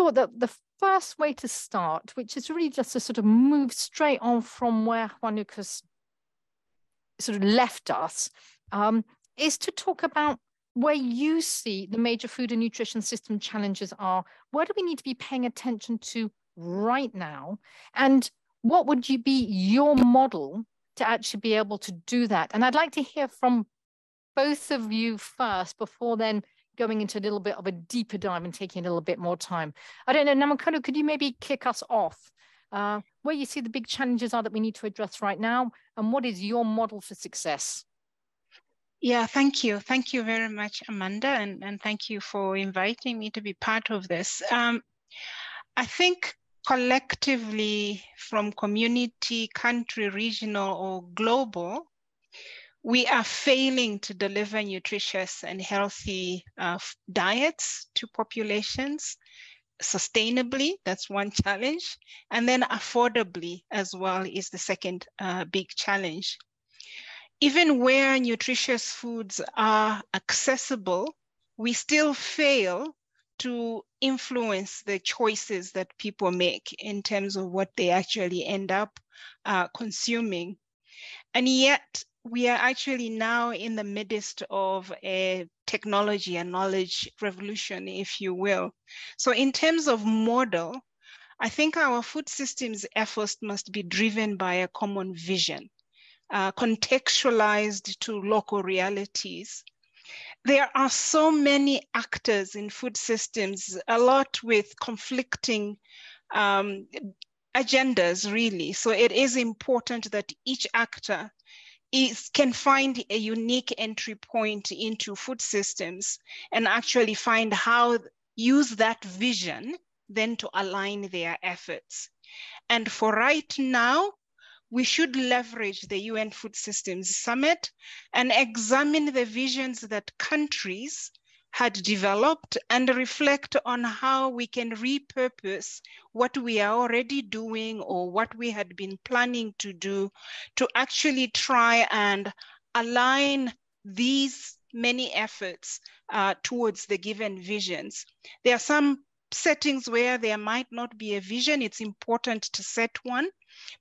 thought that the first way to start, which is really just to sort of move straight on from where Juanukas sort of left us, is to talk about where you see the major food and nutrition system challenges are. Where do we need to be paying attention to right now? And what would be your model to actually be able to do that? And I'd like to hear from both of you first before then going into a little bit of a deeper dive and taking a little bit more time. I don't know, Namukolo, could you maybe kick us off? Where you see the big challenges are that we need to address right now, and what is your model for success? Yeah, thank you. Thank you very much, Amanda, and thank you for inviting me to be part of this. I think collectively, from community, country, regional, or global, we are failing to deliver nutritious and healthy diets to populations sustainably. That's one challenge. And then affordably as well is the second big challenge. Even where nutritious foods are accessible, we still fail to influence the choices that people make in terms of what they actually end up consuming. And yet, we are actually now in the midst of a technology and knowledge revolution, if you will. So in terms of model, I think our food systems efforts must be driven by a common vision, contextualized to local realities. There are so many actors in food systems, a lot with conflicting agendas, really. So it is important that each actor can find a unique entry point into food systems and actually find how use that vision then to align their efforts. And for right now, we should leverage the UN Food Systems Summit and examine the visions that countries had developed and reflect on how we can repurpose what we are already doing or what we had been planning to do to actually try and align these many efforts towards the given visions. There are some settings where there might not be a vision. It's important to set one,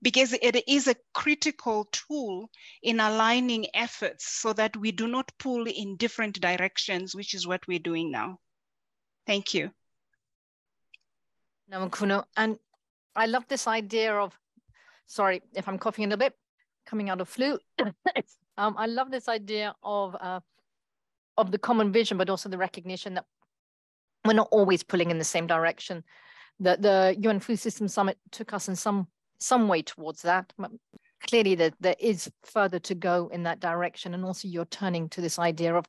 because it is a critical tool in aligning efforts so that we do not pull in different directions, which is what we're doing now. Thank you. Namukolo, and I love this idea of, sorry if I'm coughing a little bit, coming out of flu. I love this idea of the common vision, but also the recognition that we're not always pulling in the same direction. The UN Food Systems Summit took us in some way towards that. Clearly, there is further to go in that direction. And also you're turning to this idea of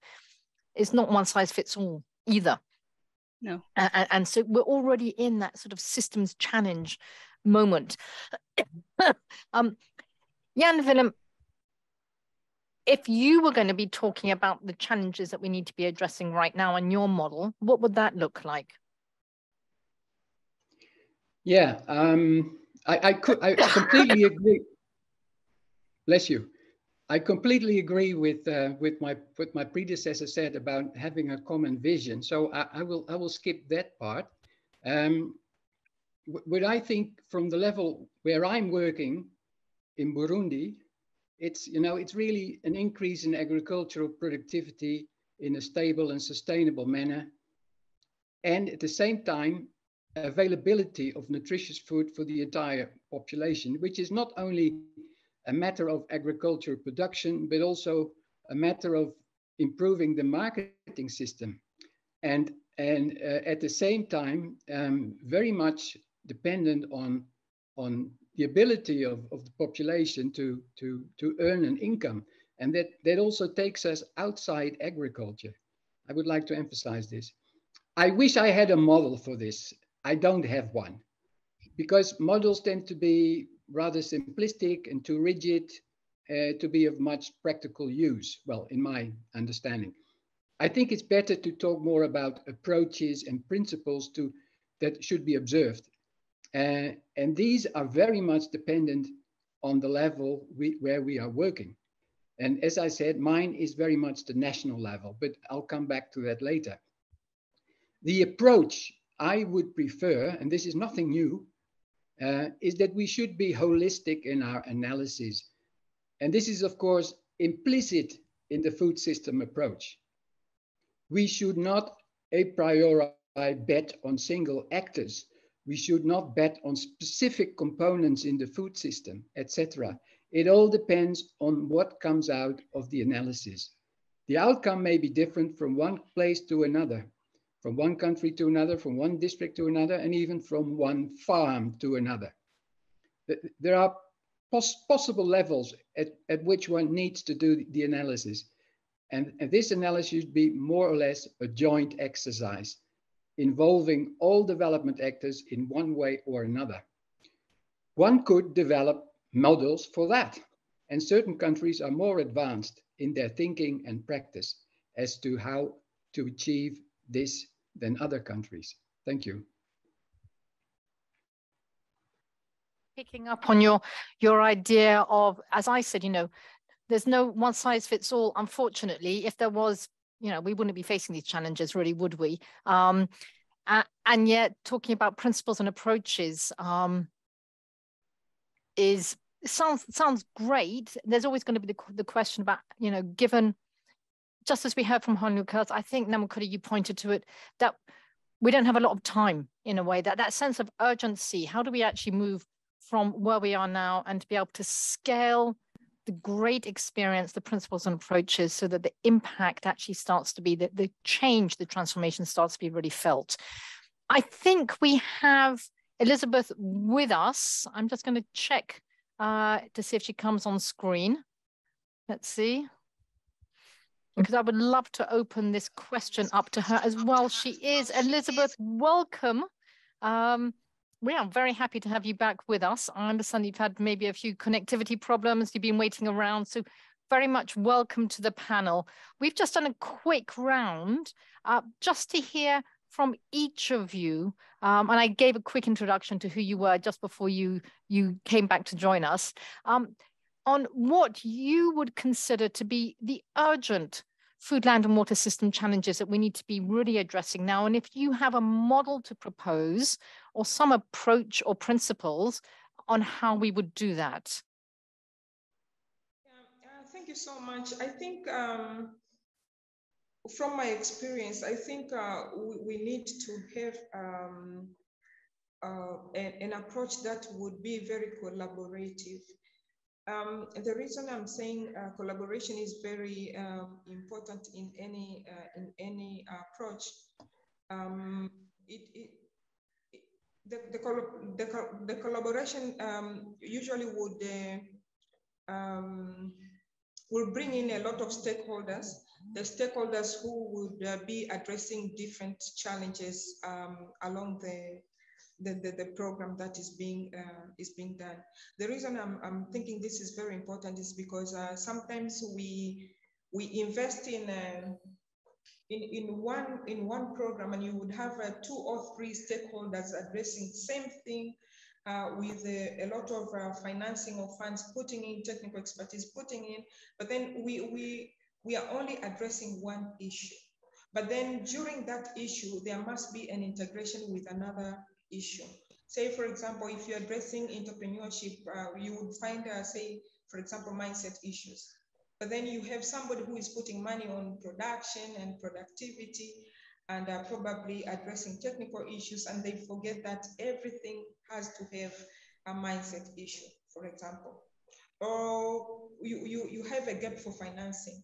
it's not one size fits all either. No. And so we're already in that sort of systems challenge moment. Jan Willem, if you were going to be talking about the challenges that we need to be addressing right now in your model, what would that look like? Yeah, I completely agree. Bless you. I completely agree with what my predecessor said about having a common vision. So I will skip that part. What I think from the level where I'm working in Burundi, it's really an increase in agricultural productivity in a stable and sustainable manner, and at the same time availability of nutritious food for the entire population, which is not only a matter of agricultural production, but also a matter of improving the marketing system, and at the same time very much dependent on the ability of the population to earn an income, and that also takes us outside agriculture. I would like to emphasize this. I wish I had a model for this. I don't have one, because models tend to be rather simplistic and too rigid to be of much practical use, well, in my understanding. I think it's better to talk more about approaches and principles that should be observed. And these are very much dependent on the level where we are working. And as I said, mine is very much the national level, but I'll come back to that later. The approach I would prefer, and this is nothing new, is that we should be holistic in our analysis. And this is, of course, implicit in the food system approach. We should not a priori bet on single actors. We should not bet on specific components in the food system, etc. It all depends on what comes out of the analysis. The outcome may be different from one place to another, from one country to another, from one district to another, and even from one farm to another. There are possible levels at which one needs to do the analysis. And this analysis should be more or less a joint exercise involving all development actors in one way or another. One could develop models for that. And certain countries are more advanced in their thinking and practice as to how to achieve this than other countries. Thank you. Picking up on your idea of, as I said, there's no one size fits all. Unfortunately, if there was, we wouldn't be facing these challenges, really, would we? And yet, talking about principles and approaches sounds great. There's always going to be the question about, given, just as we heard from Honukaz, I think, Namukolo, you pointed to it, that we don't have a lot of time, in a way, that sense of urgency. How do we actually move from where we are now and to be able to scale the great experience, the principles and approaches, so that the impact actually starts to be, the change, the transformation starts to be really felt. I think we have Elizabeth with us. I'm just going to check to see if she comes on screen. Let's see. Because I would love to open this question up to her as well. She is. Elizabeth, welcome. We are very happy to have you back with us. I understand you've had maybe a few connectivity problems. You've been waiting around. So very much welcome to the panel. We've just done a quick round just to hear from each of you. And I gave a quick introduction to who you were just before you came back to join us. On what you would consider to be the urgent food, land and water system challenges that we need to be really addressing now. And if you have a model to propose or some approach or principles on how we would do that. Thank you so much. I think from my experience, I think we need to have an approach that would be very collaborative. The reason I'm saying collaboration is very important in any approach. The collaboration usually will bring in a lot of stakeholders. The stakeholders who would be addressing different challenges along the program that is being done. The reason I'm thinking this is very important is because sometimes we invest in one program and you would have 2 or 3 stakeholders addressing the same thing with a lot of financing of funds, putting in technical expertise, putting in, but then we are only addressing one issue. But then during that issue, there must be an integration with another issue. Say, for example, if you're addressing entrepreneurship, you would find, say, for example, mindset issues. But then you have somebody who is putting money on production and productivity and probably addressing technical issues, and they forget that everything has to have a mindset issue, for example. Or you have a gap for financing,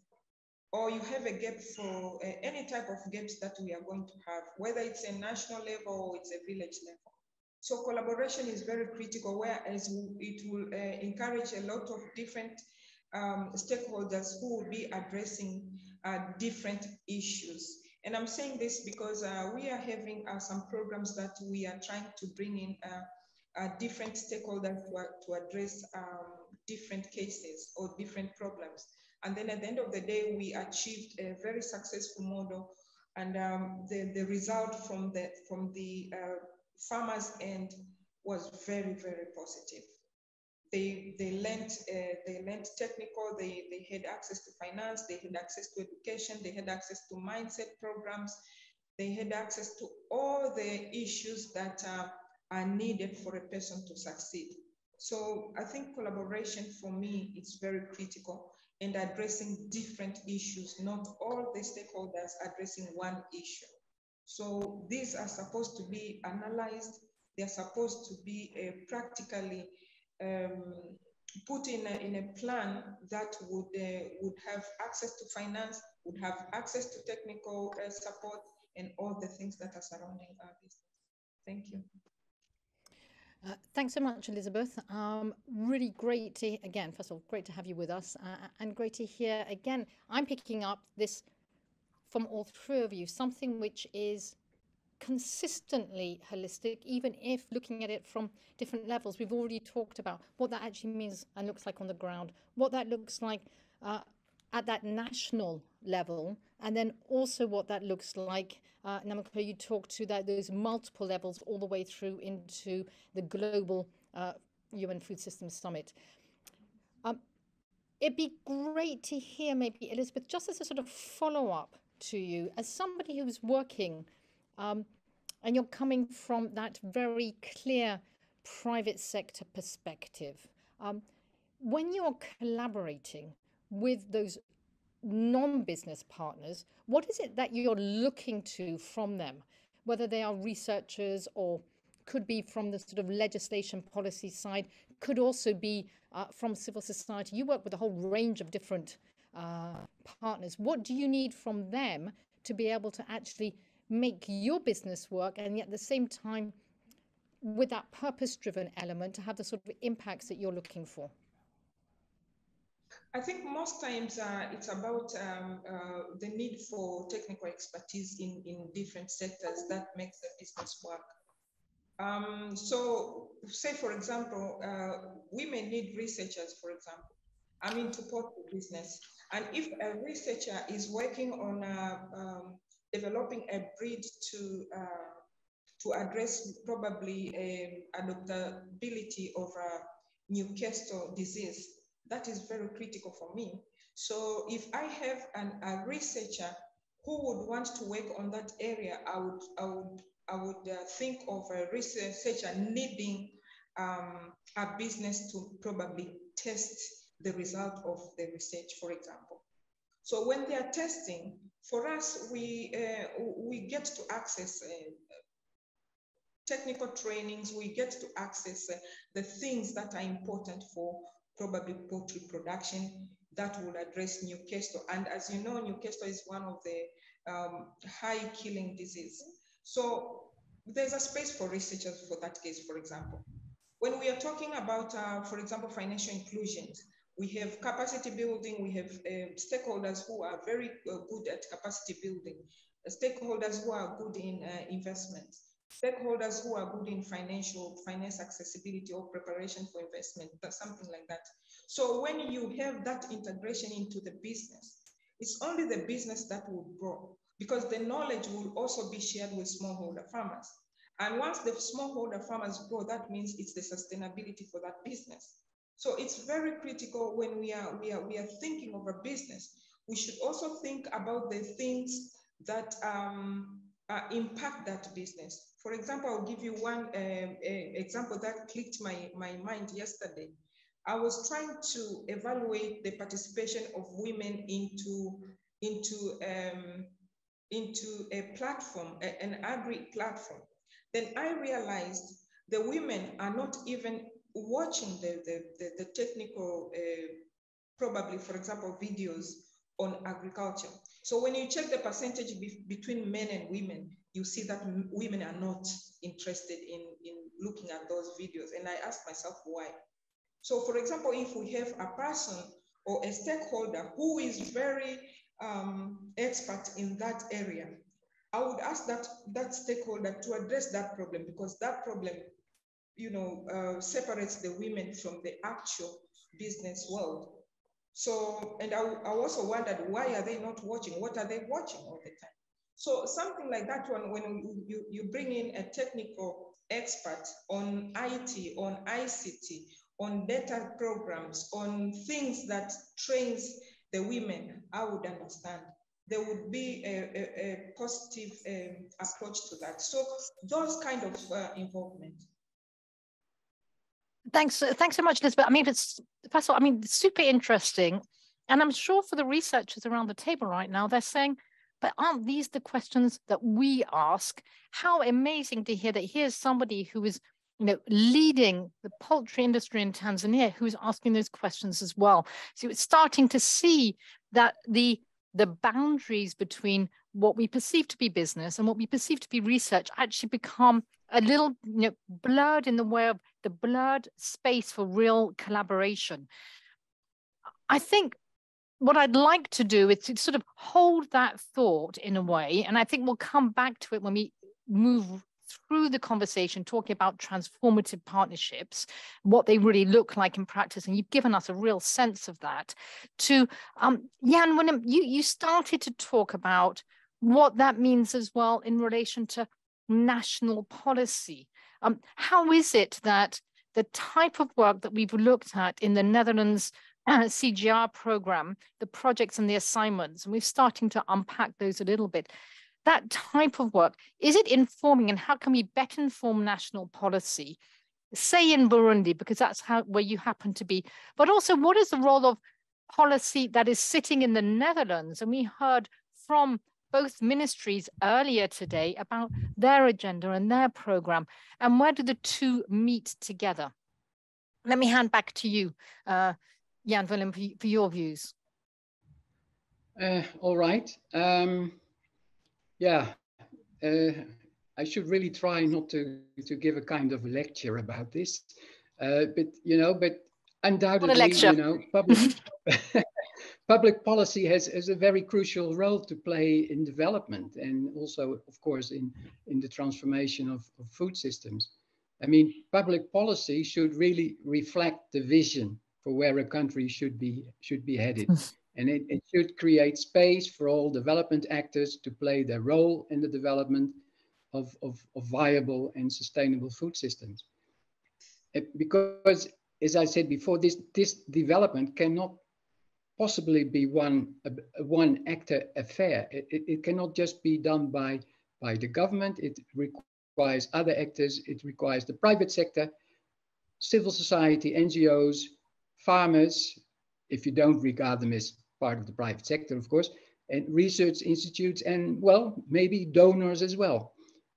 or you have a gap for any type of gaps that we are going to have, whether it's a national level or it's a village level. So collaboration is very critical, whereas it will encourage a lot of different stakeholders who will be addressing different issues. And I'm saying this because we are having some programs that we are trying to bring in different stakeholders to address different cases or different problems. And then at the end of the day, we achieved a very successful model, and the result from the farmers' end was very, very positive. They learned technical, they had access to finance, they had access to education, they had access to mindset programs, they had access to all the issues that are needed for a person to succeed. So I think collaboration for me is very critical, and addressing different issues, not all the stakeholders addressing one issue. So these are supposed to be analyzed. They're supposed to be practically put in a plan that would have access to finance, would have access to technical support, and all the things that are surrounding our business. Thank you. Thanks so much, Elizabeth. Really great to, again, first of all, great to have you with us, and great to hear, again, I'm picking up this from all three of you, something which is consistently holistic, even if looking at it from different levels. We've already talked about what that actually means and looks like on the ground, what that looks like at that national level, and then also what that looks like, Namukolo, you talked to those multiple levels all the way through into the global UN Food Systems Summit. It'd be great to hear maybe, Elizabeth, just as a sort of follow-up to you, as somebody who's working and you're coming from that very clear private sector perspective. When you're collaborating with those non-business partners, what is it that you're looking to from them, whether they are researchers or could be from the sort of legislation policy side, could also be from civil society? You work with a whole range of different partners. What do you need from them to be able to actually make your business work, and yet at the same time, with that purpose-driven element, to have the sort of impacts that you're looking for? I think most times it's about the need for technical expertise in different sectors that makes the business work. So say, for example, we may need researchers, for example, to support the business. And if a researcher is working on developing a breed to address probably adoptability of Newcastle disease, that is very critical for me. So if I have a researcher who would want to work on that area, I would think of a researcher needing a business to probably test the result of the research, for example. So when they are testing, for us, we get to access technical trainings, we get to access the things that are important for probably poultry production that will address Newcastle. And as you know, Newcastle is one of the high killing disease. So there's a space for researchers for that case, for example. When we are talking about, for example, financial inclusion, we have capacity building, we have stakeholders who are very good at capacity building, stakeholders who are good in investment, stakeholders who are good in finance accessibility or preparation for investment, something like that. So when you have that integration into the business, it's only the business that will grow, because the knowledge will also be shared with smallholder farmers. And once the smallholder farmers grow, that means it's the sustainability for that business. So it's very critical when we are thinking of a business. We should also think about the things that impact that business. For example, I'll give you one example that clicked my mind yesterday. I was trying to evaluate the participation of women into a platform, an agri platform. Then I realized the women are not even watching the technical, probably, for example, videos on agriculture. So when you check the percentage between men and women, you see that women are not interested in looking at those videos. And I asked myself why. So for example, if we have a person or a stakeholder who is very expert in that area, I would ask that stakeholder to address that problem, because that problem, separates the women from the actual business world. So, and I also wondered, why are they not watching? What are they watching all the time? So something like that one, when you bring in a technical expert on IT, on ICT, on data programs, on things that trains the women, I would understand. there would be a positive approach to that. So those kind of involvement. Thanks so much, Elizabeth. I mean, first of all, I mean, it's super interesting. And I'm sure for the researchers around the table right now, they're saying, but aren't these the questions that we ask? How amazing to hear that here's somebody who is, you know, leading the poultry industry in Tanzania, who's asking those questions as well. So it's starting to see that the boundaries between what we perceive to be business and what we perceive to be research actually become a little, you know, blurred in the way of the blurred space for real collaboration. I think what I'd like to do is to sort of hold that thought in a way, and I think we'll come back to it when we move through the conversation, talking about transformative partnerships, what they really look like in practice, and you've given us a real sense of that. To Jan Willem, you started to talk about what that means as well in relation to national policy. How is it that the type of work that we've looked at in the Netherlands CGIAR program, the projects and the assignments, and we're starting to unpack those a little bit, that type of work, is it informing, and how can we better inform national policy, say in Burundi, because that's where you happen to be, but also what is the role of policy that is sitting in the Netherlands? And we heard from both ministries earlier today about their agenda and their program, and where do the two meet together? Let me hand back to you, Jan Willem, for your views. All right. I should really try not to give a kind of lecture about this, but undoubtedly, public policy has a very crucial role to play in development, and also, of course, in the transformation of food systems. I mean, public policy should really reflect the vision for where a country should be headed. And it should create space for all development actors to play their role in the development of viable and sustainable food systems. Because, as I said before, this development cannot possibly be a one-actor affair. It cannot just be done by the government. It requires other actors. It requires the private sector, civil society, NGOs, farmers, if you don't regard them as part of the private sector, of course, and research institutes, and, well, maybe donors as well.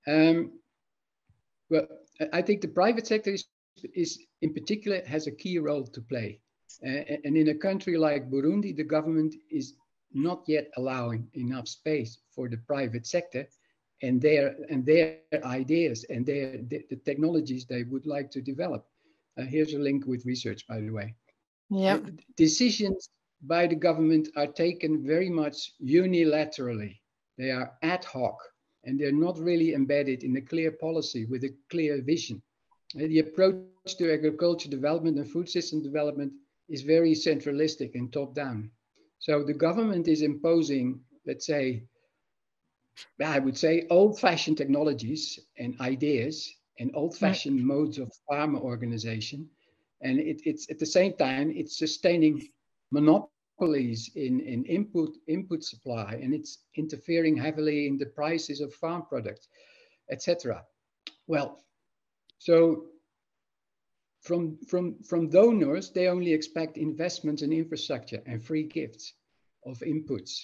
Well, I think the private sector is in particular has a key role to play. And in a country like Burundi, the government is not yet allowing enough space for the private sector and their ideas and the technologies they would like to develop. Here's a link with research, by the way. Yeah. Decisions by the government are taken very much unilaterally. They are ad hoc, and they're not really embedded in a clear policy with a clear vision. The approach to agriculture development and food system development is very centralistic and top-down. So the government is imposing, let's say, I would say, old-fashioned technologies and ideas and old-fashioned modes of farmer organization. And it's at the same time, it's sustaining monopolies in input supply, and it's interfering heavily in the prices of farm products, etc. Well, so from donors, they only expect investments in infrastructure and free gifts of inputs,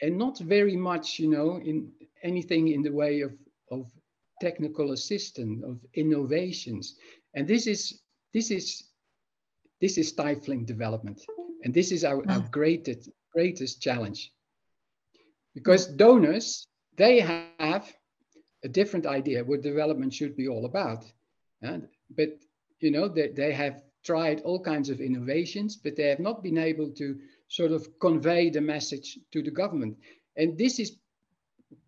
and not very much, in anything in the way of technical assistance, of innovations. And this is stifling development. And this is our greatest challenge. Because donors, they have a different idea what development should be all about. But, they have tried all kinds of innovations, but they have not been able to sort of convey the message to the government. And this is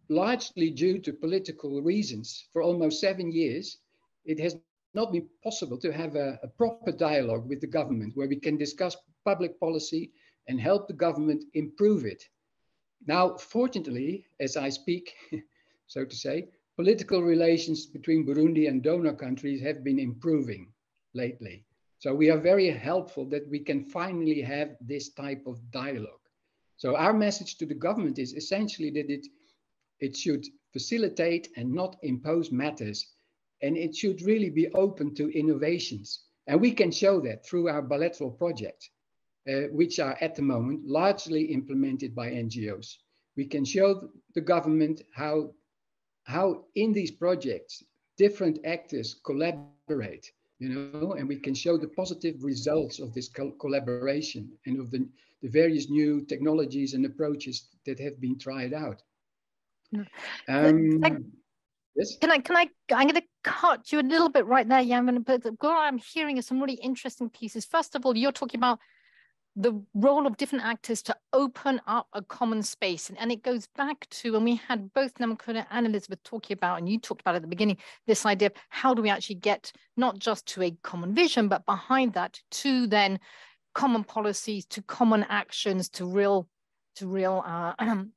largely due to political reasons. For almost 7 years, it has not been possible to have a proper dialogue with the government where we can discuss public policy and help the government improve it. Now, fortunately, as I speak, so to say, political relations between Burundi and donor countries have been improving lately. So we are very helpful that we can finally have this type of dialogue. So our message to the government is essentially that it should facilitate and not impose matters. And it should really be open to innovations. And we can show that through our bilateral projects, which are at the moment largely implemented by NGOs. We can show the government how in these projects, different actors collaborate, and we can show the positive results of this collaboration and of the various new technologies and approaches that have been tried out. Yes. I'm going to cut you a little bit right there, Jan, but what I'm hearing is some really interesting pieces. First of all, you're talking about the role of different actors to open up a common space. And it goes back to when we had both Namukolo and Elizabeth talking about, and you talked about at the beginning, this idea of how do we actually get not just to a common vision, but behind that to then common policies, to common actions, to real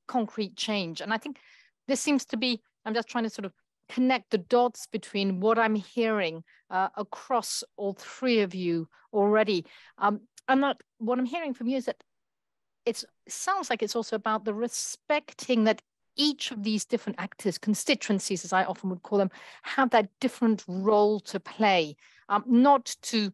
concrete change. And I think this seems to be, I'm just trying to sort of connect the dots between what I'm hearing across all three of you already. What I'm hearing from you is that it sounds like it's also about the respecting that each of these different actors, constituencies, as I often would call them, have that different role to play, not to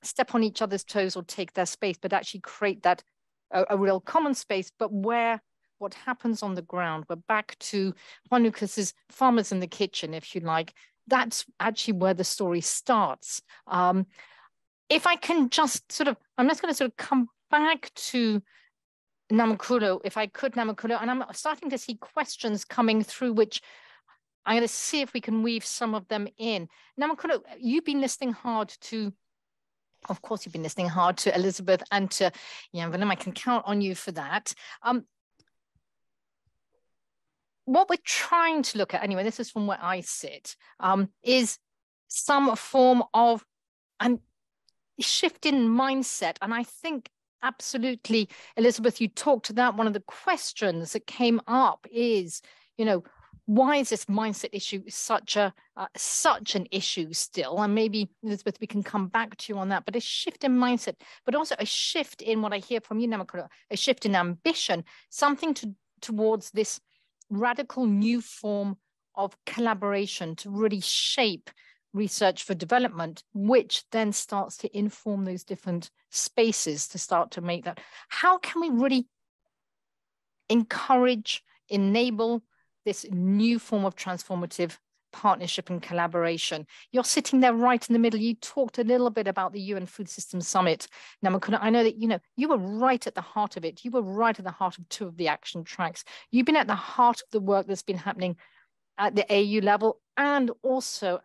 step on each other's toes or take their space, but actually create that a real common space, but where what happens on the ground, we're back to Juan Lucas's farmers in the kitchen, if you like. That's actually where the story starts. If I can just sort of, I'm just going to sort of come back to Namukolo, if I could, Namukolo, and I'm starting to see questions coming through, which I'm going to see if we can weave some of them in. Namukolo, you've been listening hard to, of course, you've been listening hard to Elizabeth and to Jan Willem. I can count on you for that. What we're trying to look at, anyway, this is from where I sit, is some form of a shift in mindset. And I think absolutely, Elizabeth, you talked to that. One of the questions that came up is, why is this mindset issue such an issue still? And maybe, Elizabeth, we can come back to you on that. But a shift in mindset, but also a shift in what I hear from you, Namukolo, a shift in ambition, something towards this radical new form of collaboration to really shape research for development, which then starts to inform those different spaces to start to make that. How can we really encourage, enable this new form of transformative partnership and collaboration? You're sitting there right in the middle. You talked a little bit about the UN Food Systems Summit. Namukolo, I know that you were right at the heart of it. You were right at the heart of two of the action tracks. You've been at the heart of the work that's been happening at the AU level and also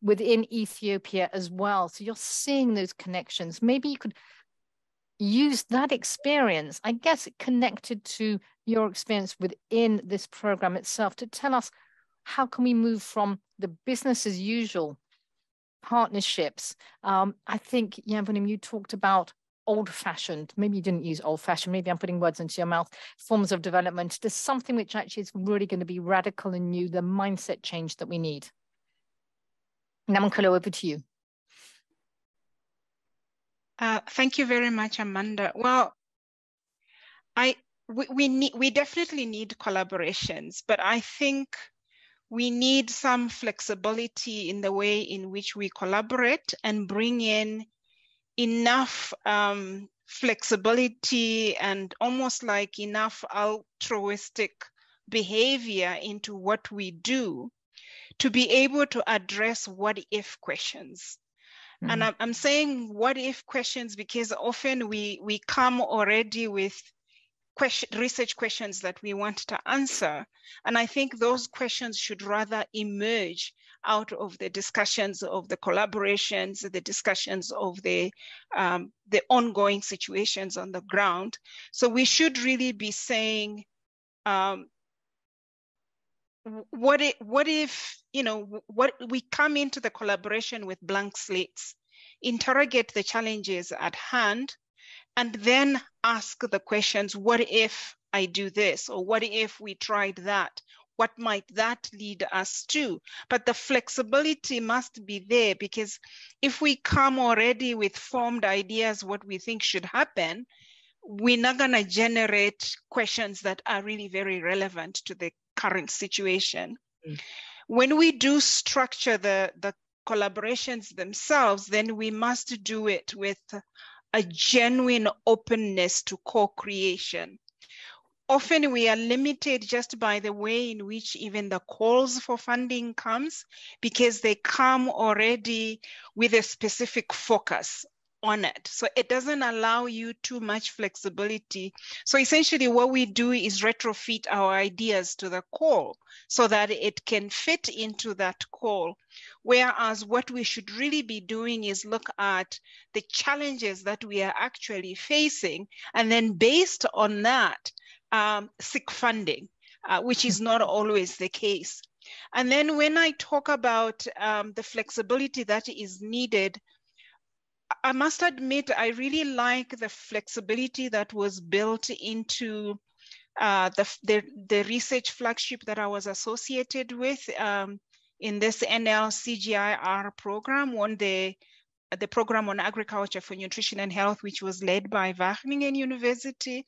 within Ethiopia as well. So you're seeing those connections. Maybe you could use that experience, I guess, connected to your experience within this program itself, to tell us how can we move from the business as usual partnerships. I think, Jan Willem, you talked about old-fashioned, maybe you didn't use old-fashioned, maybe I'm putting words into your mouth, forms of development. There's something which actually is really going to be radical and new, the mindset change that we need. Namukolo, over to you. Thank you very much, Amanda. Well, we definitely need collaborations, but I think we need some flexibility in the way in which we collaborate and bring in enough flexibility and almost like enough altruistic behavior into what we do to be able to address what-if questions. And I'm saying what-if questions because often we come already with research questions that we want to answer. And I think those questions should rather emerge out of the discussions of the collaborations, the discussions of the ongoing situations on the ground. So we should really be saying, what if we come into the collaboration with blank slates, interrogate the challenges at hand, and then ask the questions, what if I do this? Or what if we tried that? What might that lead us to? But the flexibility must be there, because if we come already with formed ideas, what we think should happen, we're not going to generate questions that are really very relevant to the current situation. When we do structure the collaborations themselves, then we must do it with a genuine openness to co-creation. Often we are limited just by the way in which even the calls for funding comes, because they come already with a specific focus on it. So it doesn't allow you too much flexibility. So essentially what we do is retrofit our ideas to the call so that it can fit into that call. Whereas what we should really be doing is look at the challenges that we are actually facing, and then based on that, seek funding, which is not always the case. And then when I talk about the flexibility that is needed, I must admit, I really like the flexibility that was built into the research flagship that I was associated with in this NL-CGIAR program, the program on agriculture for nutrition and health, which was led by Wageningen University.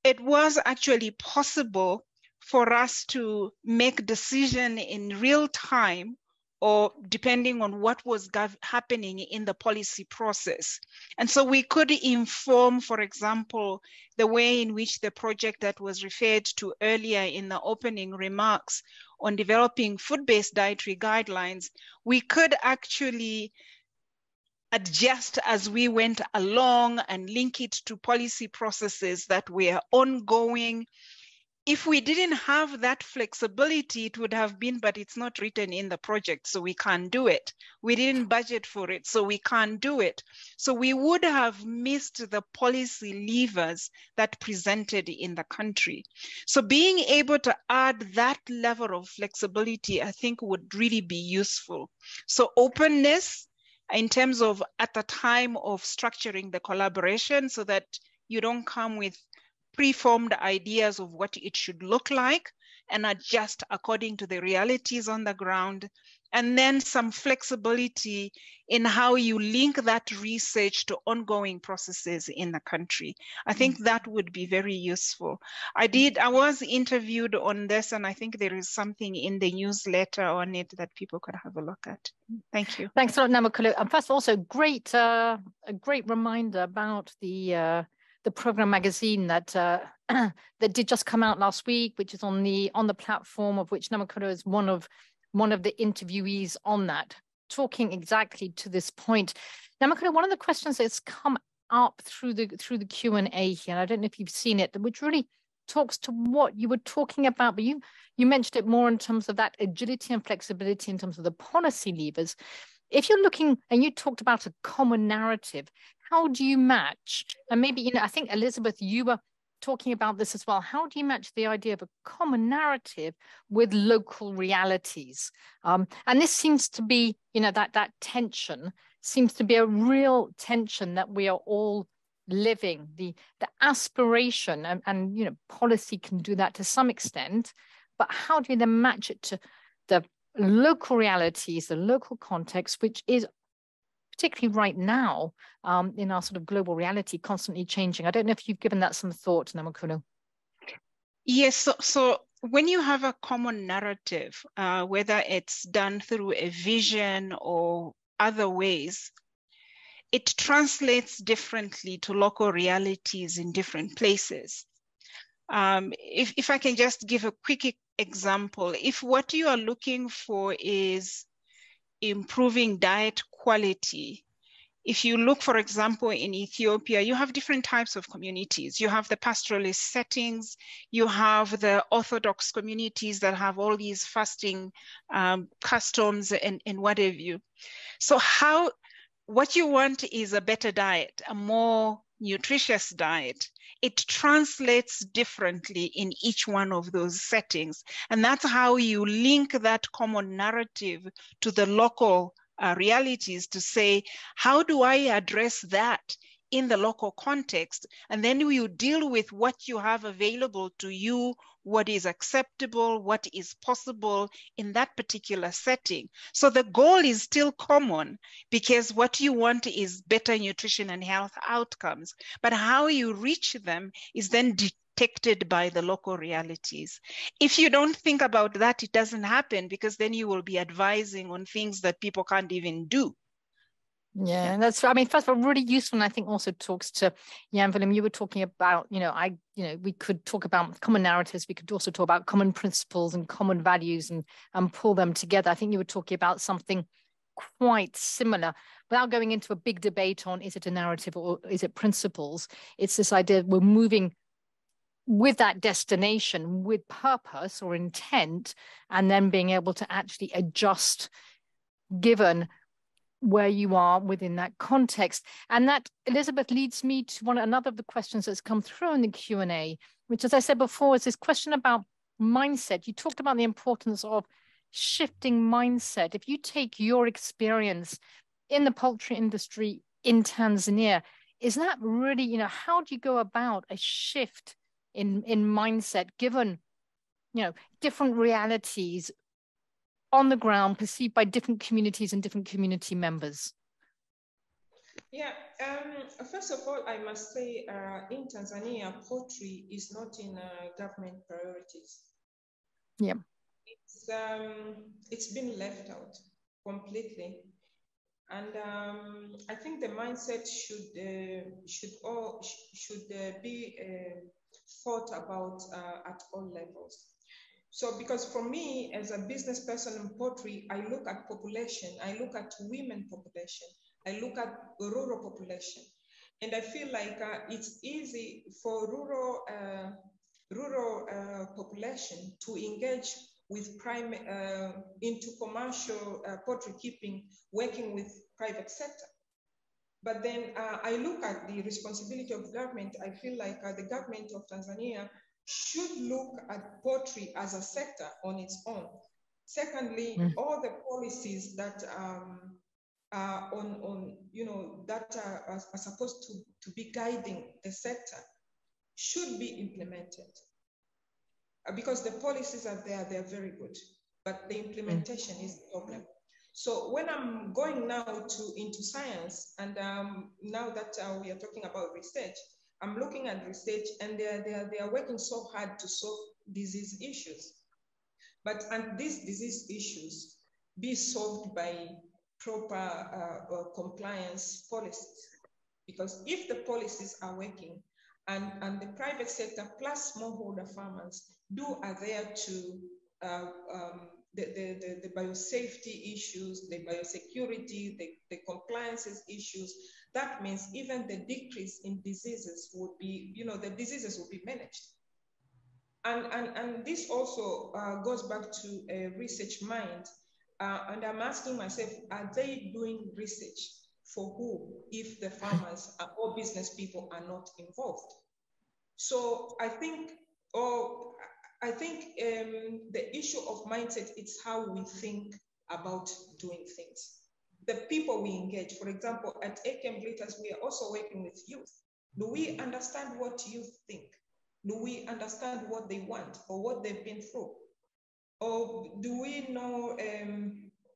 It was actually possible for us to make decisions in real time, or depending on what was happening in the policy process. And so we could inform, for example, the way in which the project that was referred to earlier in the opening remarks on developing food-based dietary guidelines, we could actually adjust as we went along and link it to policy processes that were ongoing. If we didn't have that flexibility, it would have been, but it's not written in the project, so we can't do it. We didn't budget for it, so we can't do it. So we would have missed the policy levers that presented in the country. So being able to add that level of flexibility, I think would really be useful. So openness in terms of at the time of structuring the collaboration, so that you don't come with preformed ideas of what it should look like and adjust according to the realities on the ground. And then some flexibility in how you link that research to ongoing processes in the country. I think that would be very useful. I was interviewed on this, and I think there is something in the newsletter on it that people could have a look at. Thank you. Thanks a lot, Namukolo. And first, also a great reminder about the program magazine that that did just come out last week, which is on the platform, of which Namukolo is one of the interviewees on that, talking exactly to this point. Namukolo, one of the questions that's come up through the Q&A here, and I don't know if you've seen it, which really talks to what you were talking about, but you mentioned it more in terms of that agility and flexibility in terms of the policy levers. If you're looking, and you talked about a common narrative, how do you match? And maybe, I think, Elizabeth, you were talking about this as well. How do you match the idea of a common narrative with local realities? And this seems to be, that tension seems to be a real tension that we are all living. The aspiration, and policy can do that to some extent, but how do you then match it to the local realities, the local context, which is particularly right now in our sort of global reality, constantly changing? I don't know if you've given that some thought, Namukolo. Yes, so when you have a common narrative, whether it's done through a vision or other ways, it translates differently to local realities in different places. If I can just give a quick example, if what you are looking for is improving diet quality, if you look, for example, in Ethiopia, you have different types of communities. You have the pastoralist settings, you have the Orthodox communities that have all these fasting customs and what have you. So what you want is a better diet, a more nutritious diet. It translates differently in each one of those settings. And that's how you link that common narrative to the local realities to say, how do I address that in the local context, and then you deal with what you have available to you, what is acceptable, what is possible in that particular setting. So the goal is still common, because what you want is better nutrition and health outcomes, but how you reach them is then detected by the local realities. If you don't think about that, it doesn't happen, because then you will be advising on things that people can't even do. Yeah, that's, I mean, first of all, really useful. And I think also talks to Jan Willem. You were talking about, we could talk about common narratives. We could also talk about common principles and common values and pull them together. I think you were talking about something quite similar, without going into a big debate on, is it a narrative or is it principles? It's this idea we're moving with that destination with purpose or intent, and then being able to actually adjust given where you are within that context. And that, Elizabeth, leads me to another of the questions that's come through in the Q&A, which, as I said before, is this question about mindset. You talked about the importance of shifting mindset. If you take your experience in the poultry industry in Tanzania, is that really, how do you go about a shift in mindset, given, different realities on the ground perceived by different communities and different community members? Yeah, first of all, I must say in Tanzania, poultry is not in government priorities. Yeah. It's been left out completely. And I think the mindset should be thought about at all levels. So, because for me, as a business person in poultry, I look at population, I look at women population, I look at rural population, and I feel like it's easy for rural population to engage with into commercial poultry keeping, working with private sector. But then I look at the responsibility of government. I feel like the government of Tanzania should look at poultry as a sector on its own. Secondly, all the policies that are that are supposed to be guiding the sector should be implemented. Because the policies are there, they're very good, but the implementation is the problem. So when I'm going now into science, and now that we are talking about research, I'm looking at research, and they are working so hard to solve disease issues. But these disease issues be solved by proper compliance policies. Because if the policies are working, and the private sector plus smallholder farmers are there to the biosafety issues, the biosecurity, the compliances issues, that means even the decrease in diseases would be, the diseases will be managed. And this also goes back to a research mind. And I'm asking myself, are they doing research for who, if the farmers or business people are not involved? So I think the issue of mindset, it's how we think about doing things. The people we engage, for example, at AKM Glitters, we are also working with youth. Do we understand what youth think? Do we understand what they want or what they've been through? Or do we know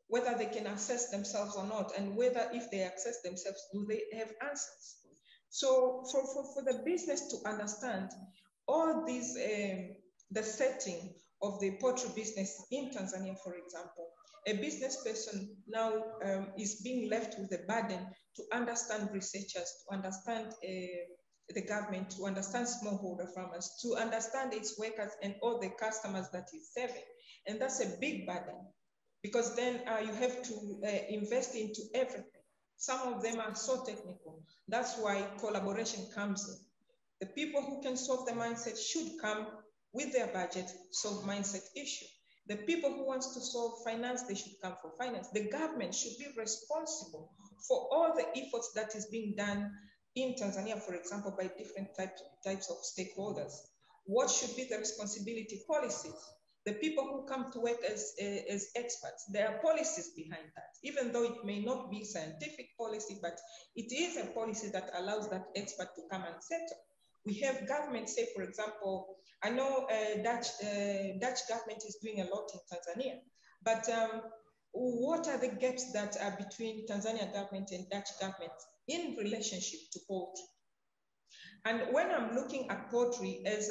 whether they can assess themselves or not, and whether if they assess themselves, do they have answers? So for the business to understand all these, the setting of the poultry business in Tanzania, for example, a business person now is being left with the burden to understand researchers, to understand the government, to understand smallholder farmers, to understand its workers and all the customers that it's serving. And that's a big burden, because then you have to invest into everything. Some of them are so technical. That's why collaboration comes in. The people who can solve the mindset should come with their budget, solve mindset issue. The people who want to solve finance, they should come for finance. The government should be responsible for all the efforts that is being done in Tanzania, for example, by different types of stakeholders. What should be the responsibility policies? the people who come to work as experts, there are policies behind that, even though it may not be scientific policy, but it is a policy that allows that expert to come and settle. We have government, say, for example, I know Dutch government is doing a lot in Tanzania, but what are the gaps that are between Tanzania government and Dutch government in relationship to poultry? And when I'm looking at poultry as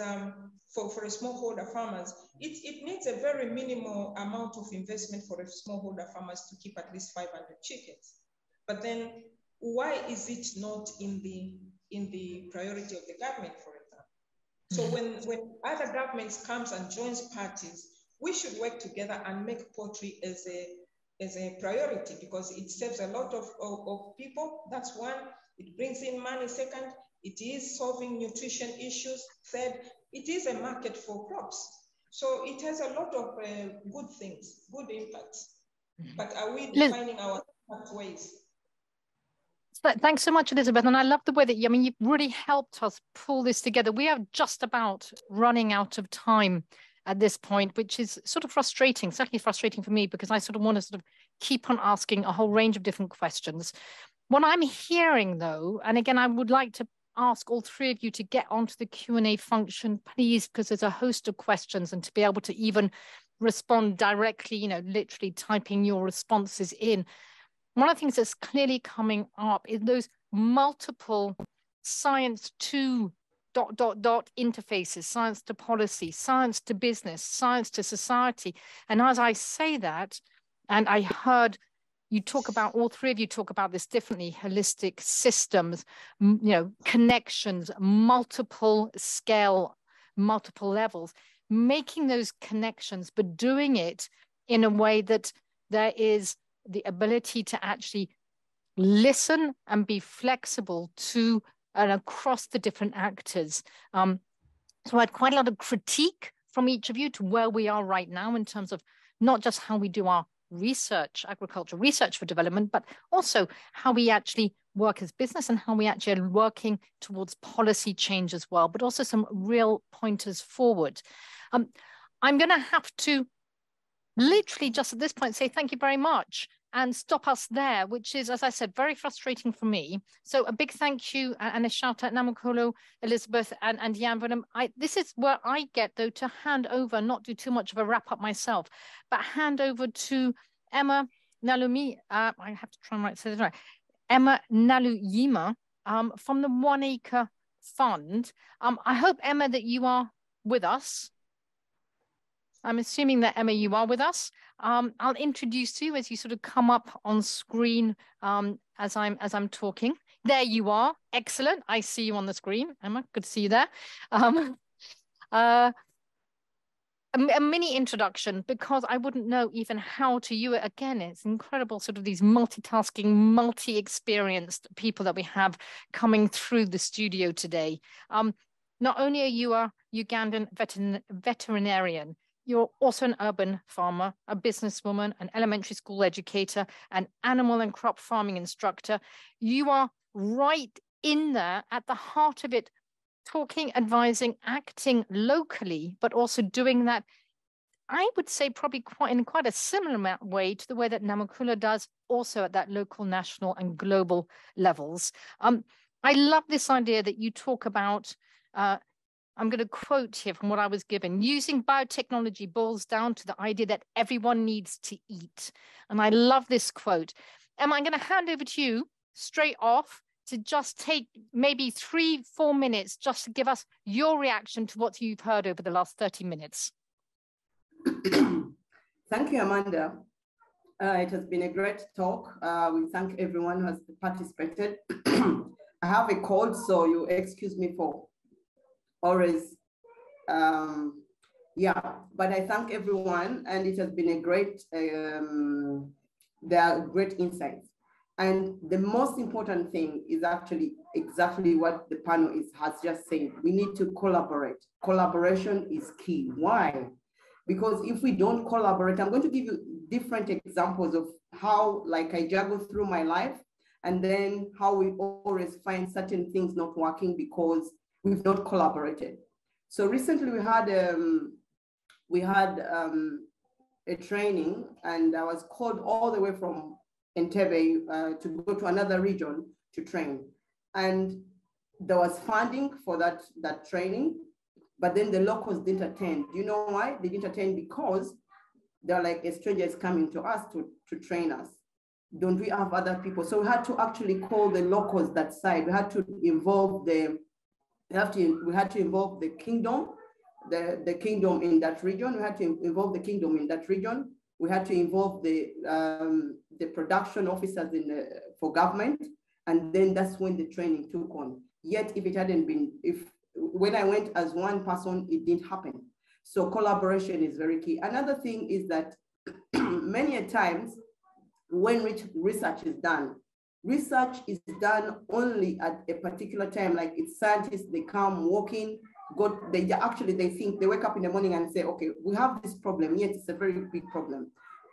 for a smallholder farmers, it needs a very minimal amount of investment for a smallholder farmers to keep at least 500 chickens. But then why is it not in the priority of the government, for example? So when other governments comes and joins parties, we should work together and make poultry as a priority, because it saves a lot of people. That's one. It brings in money. Second, it is solving nutrition issues. Third, it is a market for crops. So it has a lot of good things, good impacts. But are we defining our ways? Thanks so much, Elizabeth. And I love the way that, you've really helped us pull this together. We are just about running out of time at this point, which is sort of frustrating, certainly frustrating for me, because I sort of want to sort of keep on asking a whole range of different questions. What I'm hearing, though, and again, I would like to ask all three of you to get onto the Q&A function, please, because there's a host of questions, and to be able to even respond directly, literally typing your responses in. One of the things that's clearly coming up is those multiple science to ... interfaces, science to policy, science to business, science to society. And as I say that, and I heard you talk about, all three of you talk about this differently, holistic systems, connections, multiple scale, multiple levels, making those connections, but doing it in a way that there is the ability to actually listen and be flexible to and across the different actors. So I had quite a lot of critique from each of you to where we are right now in terms of not just how we do our research, agricultural research for development, but also how we actually work as business and how we actually are working towards policy change as well, but also some real pointers forward. I'm going to have to literally just at this point say thank you very much and stop us there, which is, as I said, very frustrating for me. So a big thank you and a shout out Namukolo, Elizabeth, and Jan Willem. This is where I get, though, to hand over, not do too much of a wrap up myself, but hand over to Emma Naluyima. I have to try and say this right. Emma Naluyima from the 1 Acre Fund. I hope, Emma, that you are with us. I'm assuming that, Emma, you are with us. I'll introduce you as you sort of come up on screen as I'm talking. There you are. Excellent. I see you on the screen, Emma. Good to see you there. A mini introduction, because I wouldn't know even how to you again. It's incredible, sort of these multitasking, multi-experienced people that we have coming through the studio today. Not only are you a Ugandan veterinarian, you're also an urban farmer, a businesswoman, an elementary school educator, an animal and crop farming instructor. You are right in there at the heart of it, talking, advising, acting locally, but also doing that, I would say, probably in quite a similar way to the way that Namukolo does, also at that local, national, and global levels. I love this idea that you talk about, I'm going to quote here from what I was given. Using biotechnology boils down to the idea that everyone needs to eat. And I love this quote. Emma, I'm going to hand over to you straight off to just take maybe 3-4 minutes just to give us your reaction to what you've heard over the last 30 minutes. Thank you, Amanda. It has been a great talk. We thank everyone who has participated. I have a cold, so you excuse me for always, but I thank everyone, and it has been a great, there are great insights. And the most important thing is actually exactly what the panel has just said. We need to collaborate. Collaboration is key. Why? Because if we don't collaborate, I'm going to give you different examples of how, like, I juggle through my life, and then how we always find certain things not working because we've not collaborated. So recently we had we had a training, and I was called all the way from Entebbe to go to another region to train. And there was funding for that training, but then the locals didn't attend. Do you know why? They didn't attend because they're like, a stranger is coming to us to train us. Don't we have other people? So we had to actually call the locals that side. We had to involve we had to involve the kingdom, the kingdom in that region. We had to involve the kingdom in that region. We had to involve the production officers for government. And then that's when the training took on. Yet if it hadn't been, when I went as one person, it didn't happen. So collaboration is very key. Another thing is that many a times when research is done only at a particular time. Like it's scientists, they come walking, they think, they wake up in the morning and say, okay, we have this problem, yet it's a very big problem.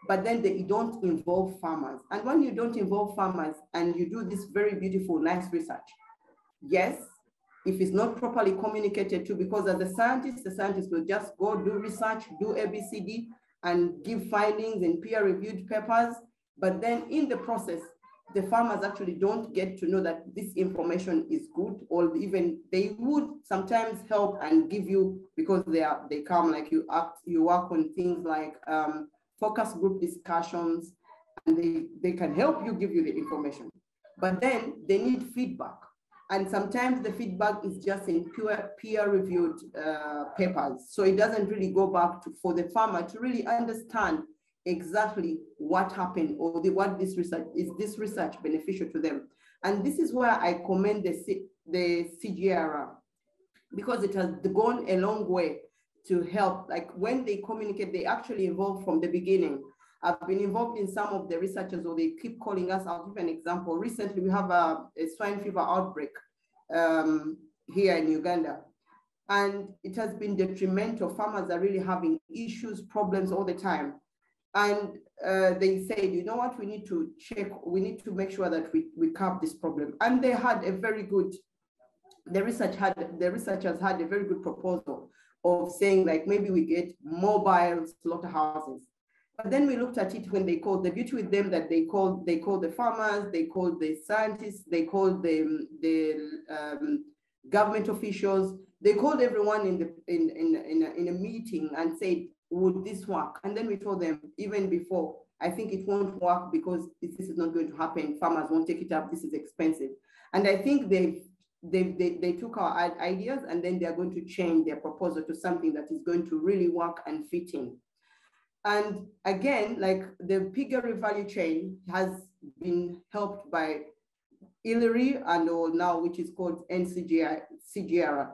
But then they don't involve farmers. And when you don't involve farmers and you do this very beautiful, nice research, yes, if it's not properly communicated to, because as a scientist, the scientist will just go do research, do ABCD, and give findings in peer-reviewed papers. But then in the process, the farmers actually don't get to know that this information is good, or even they would sometimes help and give you, because they come, like you work on things like focus group discussions, and they can help you, give you the information. But then they need feedback. And sometimes the feedback is just in pure peer-reviewed papers. So it doesn't really go back for the farmer to really understand exactly what happened, or what this research, is this research beneficial to them. And this is where I commend the CGIAR, because it has gone a long way to help. Like when they communicate, they actually involve from the beginning. I've been involved in some of the researchers, or they keep calling us. I'll give an example. Recently, we have a swine fever outbreak here in Uganda. And it has been detrimental. Farmers are really having issues, problems all the time. And they said, you know what, we need to check, we need to make sure that we curb this problem. And they had a very good, the researchers had a very good proposal of saying, like, maybe we get mobile slaughterhouses. But then we looked at it when they called, the beauty with them that they called the farmers, they called the scientists, they called the government officials, they called everyone in a meeting and said, would this work? And then we told them, even before, I think it won't work because this is not going to happen. Farmers won't take it up. This is expensive. And I think they took our ideas, and then they're going to change their proposal to something that is going to really work and fit in. And again, like the piggery value chain has been helped by ILRI and now, which is called NL-CGIAR.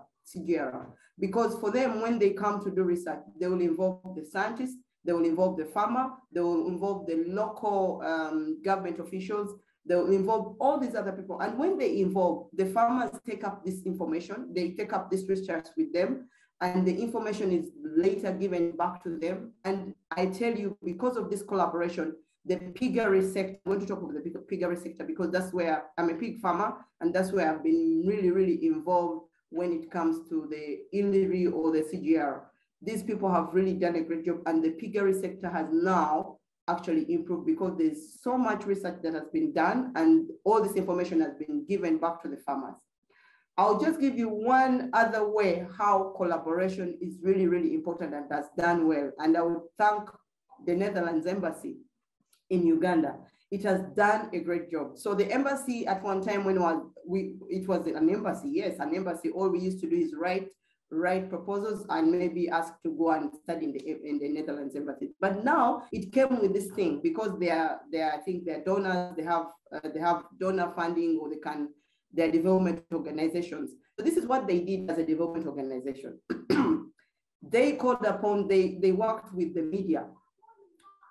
Because for them, when they come to do research, they will involve the scientists, they will involve the farmer, they will involve the local government officials, they will involve all these other people. And when they involve, the farmers take up this information, they take up this research with them, and the information is later given back to them. And I tell you, because of this collaboration, the piggery sector, I'm going to talk about the piggery sector because that's where I'm a pig farmer, and that's where I've been really, really involved when it comes to the ILRI or the CGIAR. These people have really done a great job, and the piggery sector has now actually improved because there's so much research that has been done, and all this information has been given back to the farmers. I'll just give you one other way how collaboration is really, really important and has done well. And I would thank the Netherlands Embassy in Uganda. It has done a great job. So the embassy at one time when it was an embassy, yes, an embassy, all we used to do is write proposals and maybe ask to go and study in the Netherlands Embassy. But now it came with this thing because I think they're donors, they have donor funding, or they're development organizations. So this is what they did as a development organization. They worked with the media,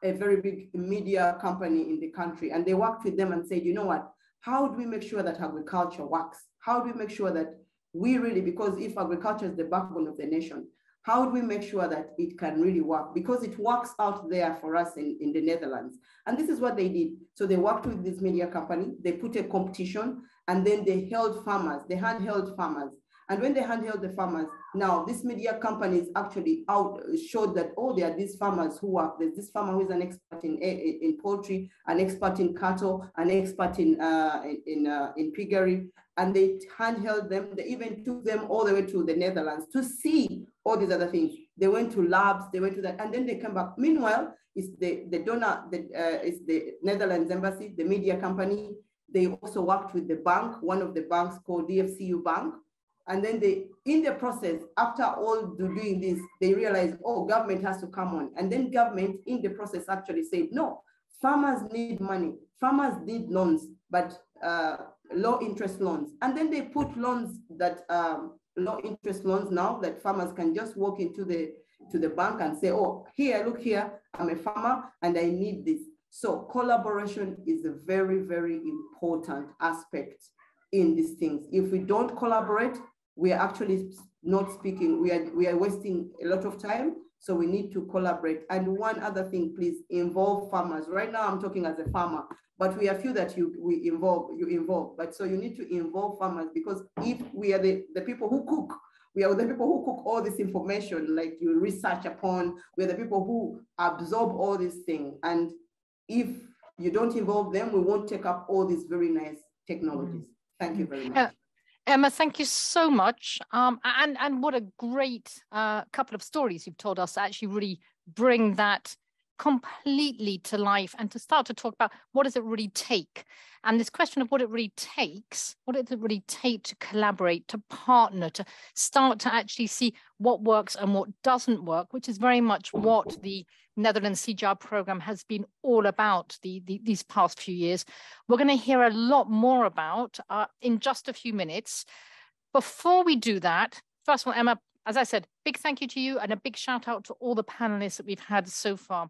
a very big media company in the country, and they worked with them and said, you know what, how do we make sure that agriculture works? How do we make sure that we really, because if agriculture is the backbone of the nation, how do we make sure that it can really work? Because it works out there for us in the Netherlands. And this is what they did. So they worked with this media company, they put a competition, and then they held farmers, they handheld farmers. And when they handheld the farmers, now this media companies actually showed that, oh, there are these farmers who are, there's this farmer who is an expert in poultry, an expert in cattle, an expert in piggery, and they handheld them. They even took them all the way to the Netherlands to see all these other things. They went to labs, they went to that, and then they come back. Meanwhile, it's the donor, it's the Netherlands Embassy, the media company. They also worked with the bank, one of the banks called DFCU Bank. And then they, in the process, after all doing this, they realized, oh, government has to come on. And then government in the process actually said, no, farmers need money. Farmers need loans, but low interest loans. And then they put loans that, low interest loans now that farmers can just walk into the bank and say, oh, here, look here, I'm a farmer and I need this. So collaboration is a very, very important aspect in these things. If we don't collaborate, we are actually not speaking, we are wasting a lot of time. So we need to collaborate. And one other thing, please involve farmers. Right now I'm talking as a farmer, but we are few that you involve. But so you need to involve farmers, because if we are the people who cook, we are the people who cook all this information, like you research upon, we are the people who absorb all these things. And if you don't involve them, we won't take up all these very nice technologies. Thank you very much. Emma, thank you so much. And what a great couple of stories you've told us to actually really bring that completely to life and to start to talk about what does it really take. And this question of what it really takes, what does it really take to collaborate, to partner, to start to actually see what works and what doesn't work, which is very much what the Netherlands CGIAR program has been all about these past few years. We're going to hear a lot more about in just a few minutes. Before we do that, first of all, Emma, as I said, big thank you to you and a big shout out to all the panelists that we've had so far.